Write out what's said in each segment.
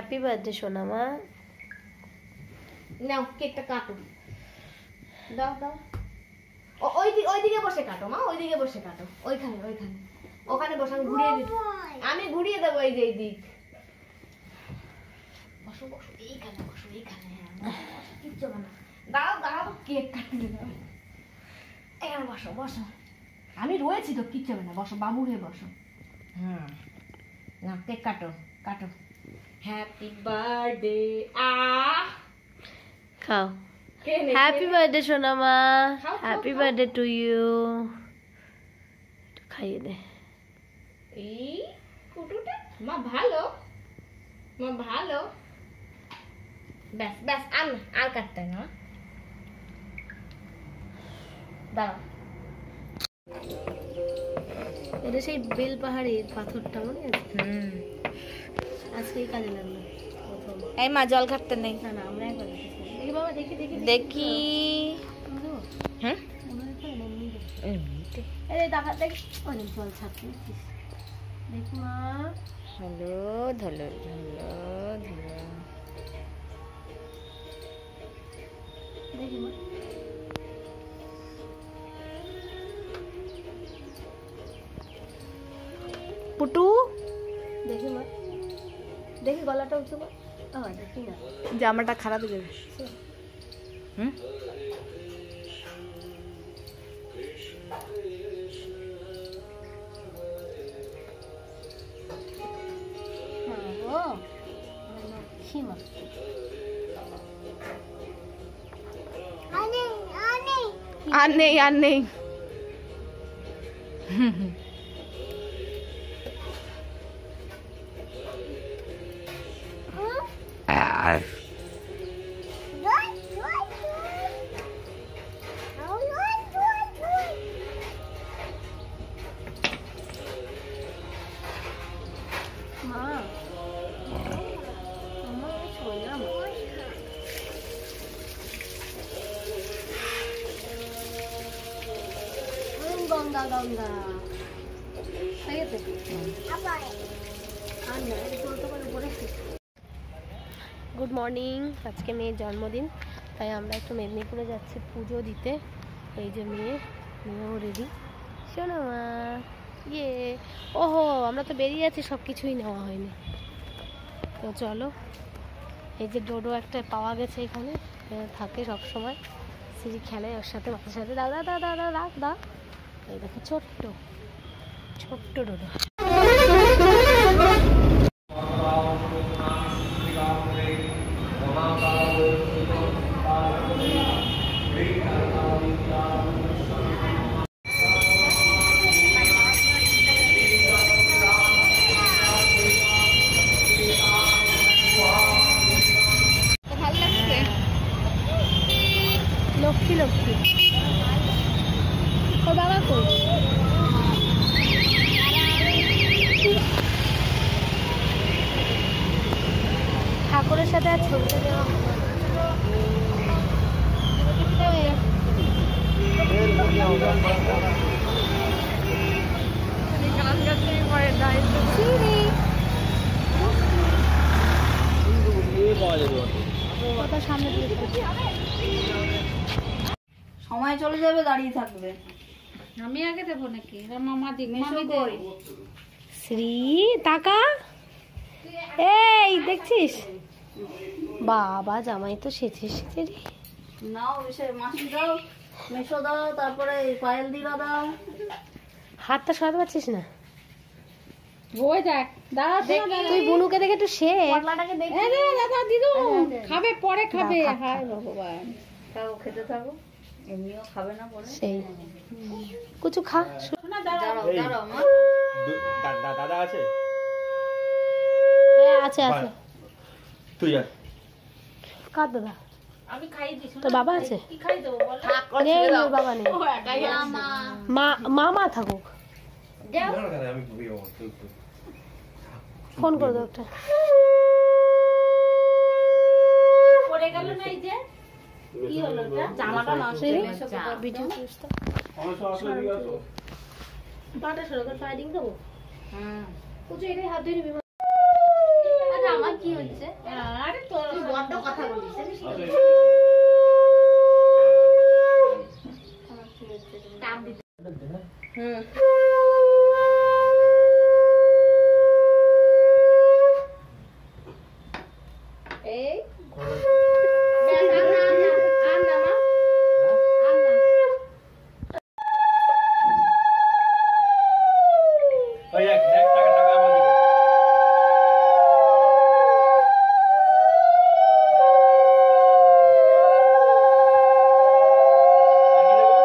Happy birthday সোনা মা। নাও কেকটা কাটো, দাও দাও। ওইদিকে বসে কাটো মা, ওইদিকে বসে কাটো, ওইখানে ওইখানে ওখানে বসে আমি ঘুরিয়ে দিই, আমি ঘুরিয়ে দেবো এই যে এই দিক। বসো বসো এইখানে, বসো এইখানে। হ্যাঁ কিচ্ছু হবে না, দাঁড়াও দাঁড়াও, কেক কাটতে দাও। এখানে বসো বসো, আমি রয়েছি তো, কিচ্ছু হবে না, বসো বাবু হয়ে বসো। হ্যাঁ না কেক কাটো কাটো। Happy birthday. খাও। হ্যাপি বার্থডে সোনা মা, হ্যাপি বার্থডে টু ইউ। খাইয়ে দে। এই কুটুটা মা ভালো, মা ভালো। ব্যাস ব্যাস, আর কাটতে না, দাঁড়াও। এটা সেই বেল পাহাড়ের পাথরটা মনে আছে? আজকেই কাজে লাগলো প্রথম। এই মা জল ঘাটতে নেই। না না আমরা একবার দেখি বাবা, দেখি দেখি দেখি। হ্যাঁ এই দেখা দেখি অনেক জল ছাড়ছে। দেখি মা, হ্যালো ধলো ধলো ধলো। দেখি মা, পুটু দেখি মা, দেখি গলাটা উঁচু কর। দেখি না, জামাটা খারাপ হয়ে যাবে। হুম আর নেই আর নেই। Ganga Ganga good morning. আজকে মেয়ের জন্মদিন, তাই আমরা একটু মেদিনীপুরে যাচ্ছি পুজো দিতে। এই যে মেয়েও রেডি। শোনো মা, ইয়ে ওহো আমরা তো বেরিয়ে যাচ্ছি, সব কিছুই নেওয়া হয়নি। তো চলো, এই যে ডোডো একটা পাওয়া গেছে এখানে, থাকে সব সময়, সিঁড়ি খেলে ওর সাথে, মাথার সাথে। দাদা দাদা দাদা রাখ দা। এই দেখো ছোট্ট ছোট্ট ডোডো। লক্ষ্মী লক্ষ্মী ও বাবা কই? ঠাকুরের সাথে আর ছবিটা দেওয়া সামনে সময় চলে যাবে, দাঁড়িয়ে থাকবে। আমি আগে দেবো নাকি? মামা দিক, মামি শ্রী টাকা। এই দেখছিস বাবা, জামাই তো সেজে সেজে রে। নাও এসে মাসি দাও, মেশো দাও, তারপরে পায়েল দিলা দাও। হাতটা সরাতে পারছিস না? ওই দেখ দাদা, তুই বুনুকে দেখে একটু সে পাতলাটাকে দেখি। দাদা দিদু খাবে, পরে খাবে। হায় ভগবান, থাকো খেতে থাকো, এমনিও খাবে না পরে। সেই কিছু খা। দাঁড়াও দাঁড়াও মা। দাদা আছে? হ্যাঁ আছে আছে। তুই যা। কার দাদা? আমি খাইয়ে দিছি। তোর বাবা আছে? কি খাই দেবো বলো? নেই ওর বাবা নেই। ও একাই আছে। মামা থাকুক। ফোন করে দাও একটা। পড়ে গেল না এই যে, কি হলো এটা? জামাটা নষ্ট হয়ে গেছে। ভিডিও করিস তো। পাটা সরকার ফাইটিং দেবো। হুম কুচু এটাই হাত ধরে নিবি। আচ্ছা আমার কি হচ্ছে? আরে তোর তুই বড্ড কথা বলিস জানিস তো? টাপ দিতে হুম এই ব্যাস, আর না, আর না, মা। আর না। ওই দেখ দেখ টাকা টাকা আমার দিকে। আর কি দেবো?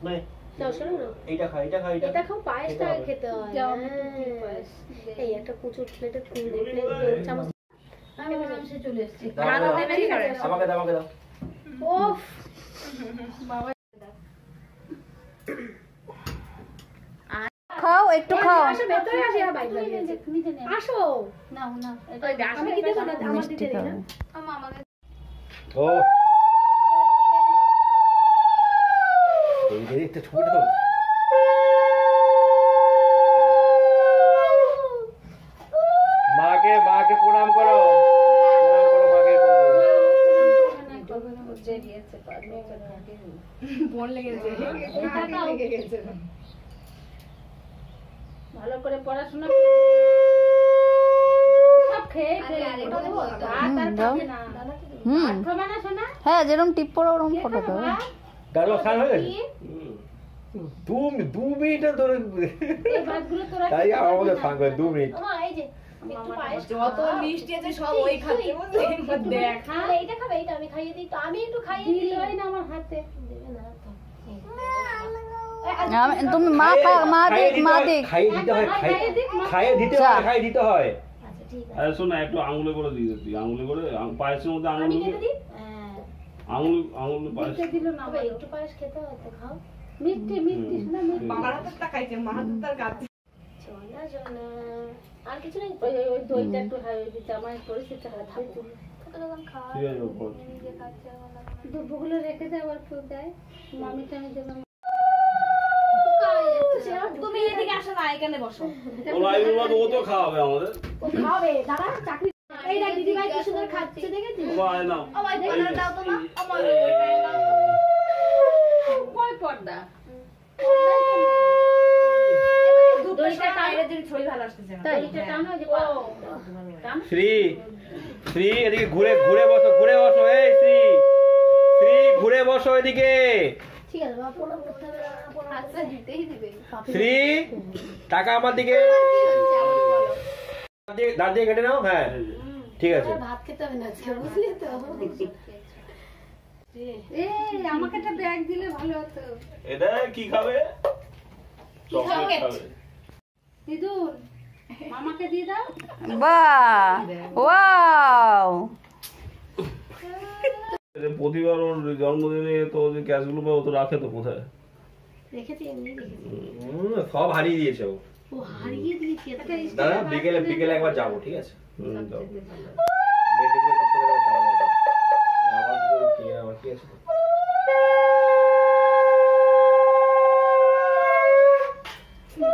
নে, নাও, শোনো না। এইটা খা এইটা খা এটা খাও, পায়েসটা খেতে হবে। খেতে হয়। যাও, আমি একটু দিই হ্যাঁ। পায়েস। এই একটা কুচুর প্লেটে চামচ। আমি ভাবলাম সে চলে এসছে। দাও, ভালো দাও, দেবে কি করে? আমাকে দাও আমাকে দাও। ওফ, খাও একটু খাও আসো ভেতরে আসি, আর বাইক লাগিয়ে আছে। নিচে নে। আসো। নাও, নাও। এটা আমি কি দেবো না? আমার মিষ্টি দিতে দিই না? খাও আমাকে ও এই যে একটা ছবিটা তো মাকে মাকে প্রণাম করো মাকে বোন লেগে গেছে। ভালো করে পড়াশোনা সব খেয়ে ফেলে ওটা দেবো? ভাত আর দাও। খাবে না। হুম ভাত খাবে না সোনা? হ্যাঁ যেরকম টিপ পড়ো ওরকম কে ফটো খাবে দাও ভাত? দাঁড়ো স্নান হয়ে গেছে দু মিনিটের ধরে এই ভাতগুলো তোরা তাই আমার মধ্যে ফাঁক হয় 2 মিনিট মা, এই যে একটু পায়েস যত মিষ্টি আছে সব ওই খাচ্ছে বুঝলি? দেখ হ্যাঁ, এইটা খাবে, এইটা আমি খাইয়ে দিই তো, আমি একটু খাইয়ে দিই। দিলই না আমার হাতে। দেবে না তো। তুমি মা মা দেখ মা দেখ খাইয়ে দিতে হয় খাইয়ে দিক, মা। খাইয়ে দিতে যা। হয় খাইয়ে দিতে হয় আচ্ছা, ঠিক আছে। আরে শোন না একটু আঙুলে করে দিয়ে দিতি আঙুলে করে পায়েসের মধ্যে আমি আঙুল কেটে দিই? আঙুল পায়েস দিতে দিল না তবে একটু পায়েস খেতে হয় তো, খাও। মিষ্টি মিষ্টি সোনা মিষ্টি। বাবার সোনা, সোনা। আর কিছু নেই তো? ওই ওই ওই দইটা একটু খাইয়ে দিতে আমার পরিস্থিতি খারাপ হয়ে তোকে তখন খাওয়া ঠিক আছে বল। নিজে খাচ্ছে আমার। দুপুরগুলো রেখে দেয় আবার কেউ দেয় মামি টামি দেবে তুমি এদিকে আসো না, এখানে বসো। ও লাইভের মধ্যে ও তো খাওয়াবে আমাদের ও খাবে, দাদা চাকরি। এই দেখ দিদি ভাই কি সুন্দর খাচ্ছে, দেখেছিস? ও আয় নাও আমার এই ওইটা যে। দাও তো মা, আমার এই- ওইটা দাও তো। কই পর্দা দইটা বাইরে যদি ছবি ভালো আসতেছে না। দইটা টানো যে টানো শ্রী শ্রী এদিকে ঘুরে ঘুরে বসো এই শ্রী শ্রী ঘুরে বসো এদিকে ঠিক আছে, বাবা প্রণাম করতে হবে না, প্রণাম আচ্ছা দিতেই দিবে। শ্রী টাকা আমার দিকে দাঁত দিয়ে কেটে নাও হ্যাঁ ঠিক আছে আর ভাত খেতে হবে না আজকে, বুঝলি তো? এই আমাকে একটা ব্যাগ দিলে ভালো হতো এটা কি খাবে চকলেট খাবে দিদুন মামাকে দিয়ে দাও বাহ ওয়াও প্রতিবার ওর জন্মদিনে তো যে ক্যাশগুলো পাবো তো রাখে তো কোথায় রেখেছি, এমনি রেখেছি। সব হারিয়ে দিয়েছে ও ও হারিয়ে দিয়েছি এতটা। দাদা বিকেলে বিকেলে একবার যাবো ঠিক আছে যাও। মেদিনীপুর দপ্তরে একবার যাবো আমার কি আমার কি আছে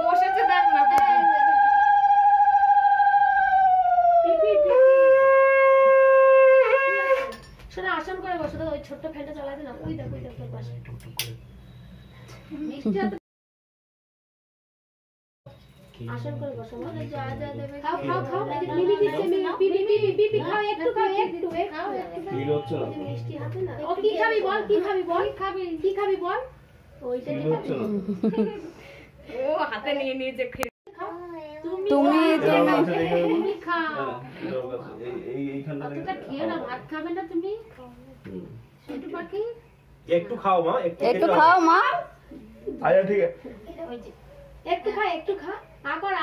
বসেছে দেখ না। শোনো, আসন করে বসো তো, ওই ছোট্ট ফ্যানটা চালাতে না, ওই দেখো তোর পাশে। মিষ্টি হাতে আসন করে বসো, মা। যা যা দেবে খাও খাও খাও, এই যে মিমি দিচ্ছে, পিপি পিপি পিপি খাও, একটু খাও, একটু খাও, একটু খাও। ফিল হচ্ছে না এই যে মিষ্টি হাতে না। ও কি খাবি বল, কি খাবি বল, কি খাবি বল। ওইটা ফিল হচ্ছে না ও হাতে নিয়ে নিয়েছে খেয়ে। তুমি এরকম আছে দেখে দেবো। তুমি খাও হ্যাঁ, এরকম আছে। এইখানটা থেকে অতটা খেয়ে না ভাত খাবে না তুমি হুম। ছোট পাখি একটু খাও মা একটু খেতে হবে। খাও মা আচ্ছা ঠিক আছে ওই যে একটু খা, একটু খা।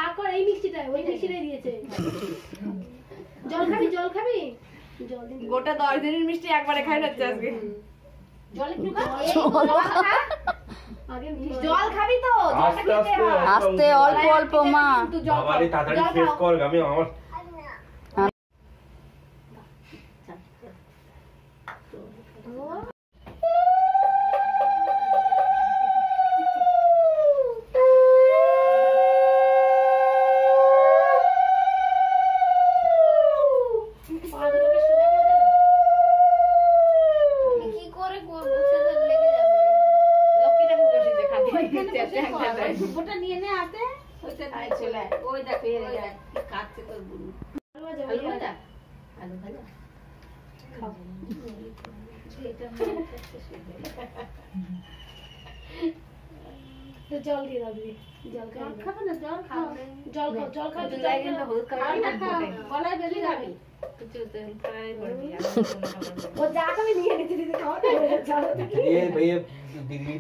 আকর এই মিষ্টিটা, ওই মিষ্টিটাই দিয়েছে। জল খাবি, জল খাবি? জল দিন। গোটা 10 দিনের মিষ্টি একবারে খাই যাচ্ছে আজকে। জল একটু খা। আগে মিষ্টি- জল খাবি তো? জলটা আস্তে খেতে আস্তে হয়। আস্তে অল্প অল্প মা কিন্তু জল বাবা খাও। রে তাড়াতাড়ি জল শেষ খাও। কর আমি আমার ওই দুপুরটা নিয়ে নে হাতে ওইটা দিয়ে চলে আয়। ওই দেখ ওই দেখ কি খাচ্ছে তোর বুনু। আলু ভাজা আলু ভাজা খাও। এটা মনে করছে শুধু। তো জল দিয়ে দাও দিদি, জল খাও। জল খাবে না জল খাও। জল খাও, জল খাও, তো জল যাই খাও। কিন্তু হলুদ আর কালার না খাও, গলায় বেঁধে যাবে। ও যা খাবে নিয়ে নিতে দিদি, খাও না জল থেকে। ये दिल्ली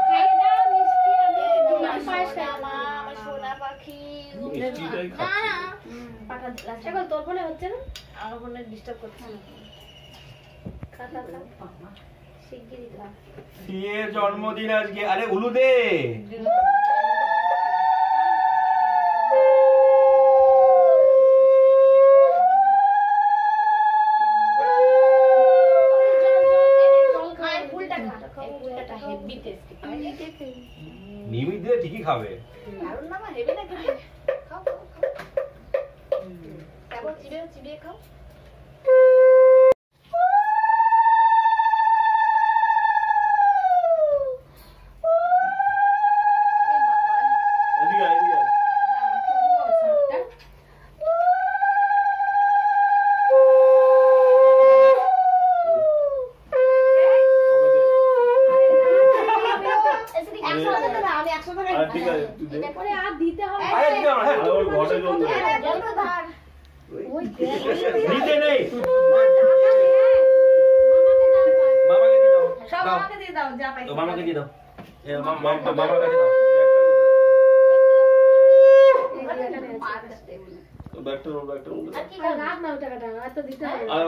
খাইয়ে দাও মিষ্টি আমি আমার পায়েস খাই। সোনা মা, আমার সোনা পাখি। মিষ্টিটাই খাচ্ছে। পাটা দিলাম। এখন তোর ফোনে হচ্ছে না? আমার ফোনে ডিস্টার্ব করছে না। খা খা খা, শিগগিরই খা। সিয়ের জন্মদিন আজকে। আরে উলু দে। মায়ের ফুলটা খা। এই ফুলটা হেভি টেস্টি। নিমিত দিলে ঠিকই খাবে। দারুণ না মা, হেভি না খেতে? খাও খাও খাও। তারপর চিবিয়ে চিবিয়ে খাও। এদিকে আয়, এদিকে আয়। আর ঠিক আছে, তুই দে। পরে আর দিতে হবে। আরে দিতে হবে না, হ্যাঁ। আর ওর ঘরে জল দে। নিতে নেই। মামাকে দাও মামাকে দিয়ে দাও। সব দাও। আমাকে দিয়ে দাও, যা পাই। তো মামাকে দিয়ে দাও। মামার কাছে দাও। ব্যাগটা ওর ব্যাগটার মধ্যে আর কি আর রাখ না ওই টাকাটা, আর তো দিতে হবে। আর